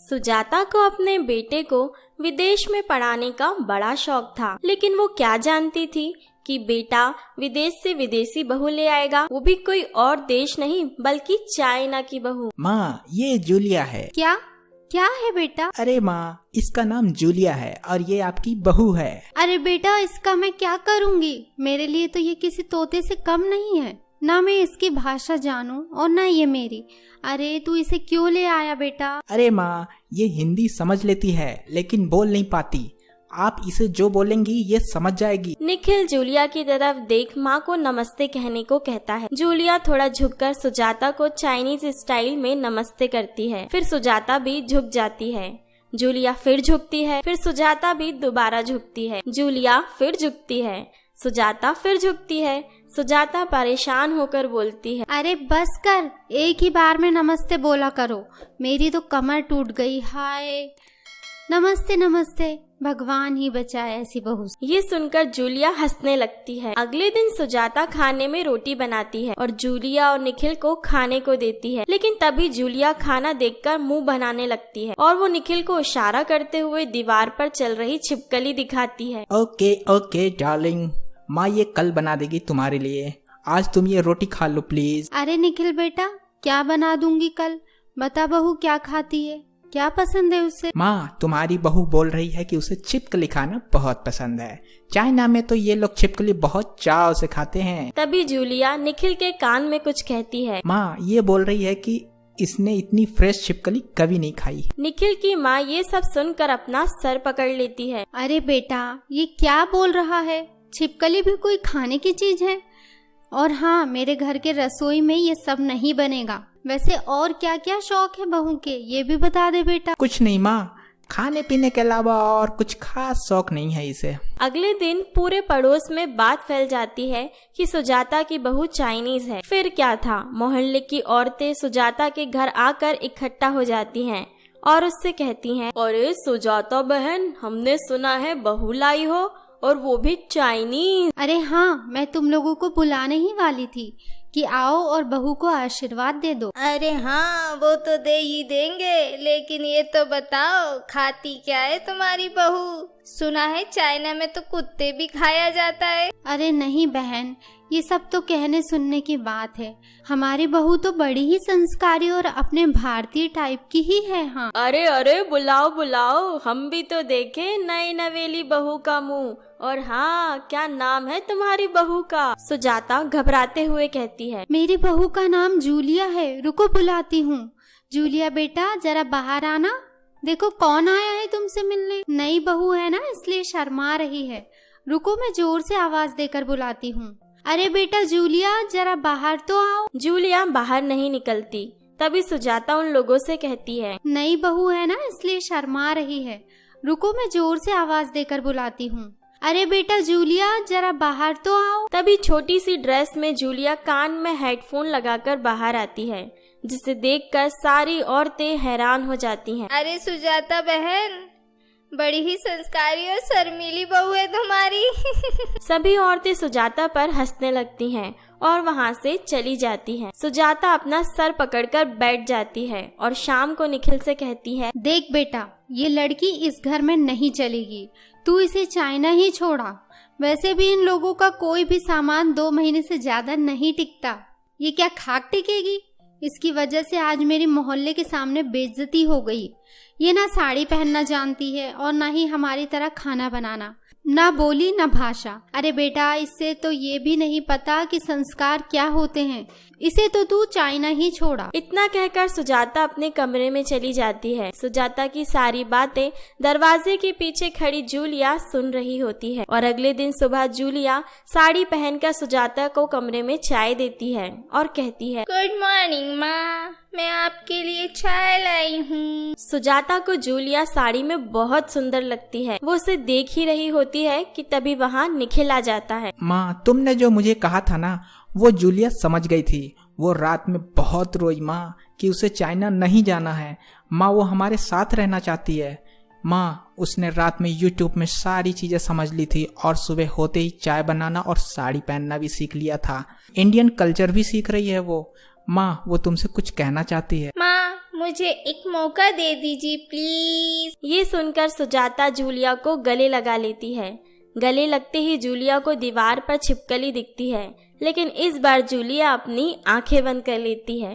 सुजाता को अपने बेटे को विदेश में पढ़ाने का बड़ा शौक था, लेकिन वो क्या जानती थी कि बेटा विदेश से विदेशी बहू ले आएगा, वो भी कोई और देश नहीं बल्कि चाइना की बहू। माँ, ये जूलिया है। क्या क्या है बेटा? अरे माँ, इसका नाम जूलिया है और ये आपकी बहू है। अरे बेटा, इसका मैं क्या करूँगी? मेरे लिए तो ये किसी तोते से कम नहीं है। ना मैं इसकी भाषा जानूं और ना ये मेरी। अरे तू इसे क्यों ले आया बेटा? अरे माँ, ये हिंदी समझ लेती है लेकिन बोल नहीं पाती। आप इसे जो बोलेंगी ये समझ जाएगी। निखिल जूलिया की तरफ देख माँ को नमस्ते कहने को कहता है। जूलिया थोड़ा झुककर सुजाता को चाइनीज स्टाइल में नमस्ते करती है। फिर सुजाता भी झुक जाती है। जूलिया फिर झुकती है। फिर सुजाता भी दोबारा झुकती है। जूलिया फिर झुकती है। सुजाता फिर झुकती है। सुजाता परेशान होकर बोलती है, अरे बस कर, एक ही बार में नमस्ते बोला करो। मेरी तो कमर टूट गई। हाय, नमस्ते नमस्ते, भगवान ही बचाए ऐसी बहू से। ये सुनकर जूलिया हंसने लगती है। अगले दिन सुजाता खाने में रोटी बनाती है और जूलिया और निखिल को खाने को देती है। लेकिन तभी जूलिया खाना देखकर मुंह बनाने लगती है और वो निखिल को इशारा करते हुए दीवार पर चल रही छिपकली दिखाती है। ओके ओके डार्लिंग, माँ ये कल बना देगी तुम्हारे लिए। आज तुम ये रोटी खा लो प्लीज। अरे निखिल बेटा, क्या बना दूंगी कल? बता बहू क्या खाती है, क्या पसंद है उसे? माँ, तुम्हारी बहू बोल रही है कि उसे छिपकली खाना बहुत पसंद है। चाइना में तो ये लोग छिपकली बहुत चाव से खाते हैं। तभी जूलिया निखिल के कान में कुछ कहती है। माँ, ये बोल रही है कि इसने इतनी फ्रेश छिपकली कभी नहीं खाई। निखिल की माँ ये सब सुनकर अपना सर पकड़ लेती है। अरे बेटा, ये क्या बोल रहा है? छिपकली भी कोई खाने की चीज है? और हाँ, मेरे घर के रसोई में ये सब नहीं बनेगा। वैसे और क्या क्या शौक है बहू के, ये भी बता दे बेटा। कुछ नहीं माँ, खाने पीने के अलावा और कुछ खास शौक नहीं है इसे। अगले दिन पूरे पड़ोस में बात फैल जाती है कि सुजाता की बहू चाइनीज है। फिर क्या था, मोहल्ले की औरतें सुजाता के घर आकर इकट्ठा हो जाती हैं और उससे कहती हैं, अरे सुजाता बहन, हमने सुना है बहू लाई हो और वो भी चाइनीज। अरे हाँ, मैं तुम लोगों को बुलाने ही वाली थी कि आओ और बहू को आशीर्वाद दे दो। अरे हाँ, वो तो दे ही देंगे, लेकिन ये तो बताओ खाती क्या है तुम्हारी बहू? सुना है चाइना में तो कुत्ते भी खाया जाता है। अरे नहीं बहन, ये सब तो कहने सुनने की बात है। हमारी बहू तो बड़ी ही संस्कारी और अपने भारतीय टाइप की ही है। हाँ, अरे अरे, बुलाओ बुलाओ, हम भी तो देखे नई नवेली बहू का मुंह। और हाँ, क्या नाम है तुम्हारी बहू का? सुजाता घबराते हुए कहती है। मेरी बहू का नाम जूलिया है, रुको बुलाती हूँ। जूलिया बेटा, जरा बाहर आना। देखो कौन आया है तुमसे मिलने। नई बहू है ना, इसलिए शर्मा रही है। रुको, मैं जोर से आवाज देकर बुलाती हूँ। अरे बेटा जूलिया, जरा बाहर तो आओ। जूलिया बाहर नहीं निकलती। तभी सुजाता उन लोगों से कहती है, नई बहू है ना, इसलिए शर्मा रही है। रुको, मैं जोर से आवाज देकर बुलाती हूँ। अरे बेटा जूलिया, जरा बाहर तो आओ। तभी छोटी सी ड्रेस में जूलिया कान में हेडफोन लगाकर बाहर आती है, जिसे देखकर सारी औरतें हैरान हो जाती हैं। अरे सुजाता बहन, बड़ी ही संस्कारी और शर्मीली बहू है तुम्हारी। सभी औरतें सुजाता पर हंसने लगती हैं और वहाँ से चली जाती हैं। सुजाता अपना सर पकड़कर बैठ जाती है और शाम को निखिल से कहती है, देख बेटा, ये लड़की इस घर में नहीं चलेगी। तू इसे चाइना ही छोड़ा। वैसे भी इन लोगों का कोई भी सामान 2 महीने से ज्यादा नहीं टिकता। ये क्या खाक टिकेगी? इसकी वजह से आज मेरी मोहल्ले के सामने बेइज्जती हो गई। ये ना साड़ी पहनना जानती है और ना ही हमारी तरह खाना बनाना, ना बोली ना भाषा। अरे बेटा, इससे तो ये भी नहीं पता कि संस्कार क्या होते हैं। इसे तो तू चाइना ही छोड़ा। इतना कहकर सुजाता अपने कमरे में चली जाती है। सुजाता की सारी बातें दरवाजे के पीछे खड़ी जूलिया सुन रही होती है और अगले दिन सुबह जूलिया साड़ी पहनकर सुजाता को कमरे में चाय देती है और कहती है, गुड मॉर्निंग माँ, मैं आपके लिए चाय लाई हूँ। सुजाता को जूलिया साड़ी में बहुत सुंदर लगती है। वो उसे देख ही रही होती है कि तभी वहाँ निखिल आ जाता है। माँ, तुमने जो मुझे कहा था ना, वो जूलिया समझ गई थी। वो रात में बहुत रोई माँ कि उसे चाइना नहीं जाना है। माँ, वो हमारे साथ रहना चाहती है। माँ, उसने रात में YouTube में सारी चीजें समझ ली थी और सुबह होते ही चाय बनाना और साड़ी पहनना भी सीख लिया था। इंडियन कल्चर भी सीख रही है वो। माँ, वो तुमसे कुछ कहना चाहती है। माँ, मुझे एक मौका दे दीजिए प्लीज। ये सुनकर सुजाता जूलिया को गले लगा लेती है। गले लगते ही जूलिया को दीवार पर छिपकली दिखती है, लेकिन इस बार जूलिया अपनी आंखें बंद कर लेती है।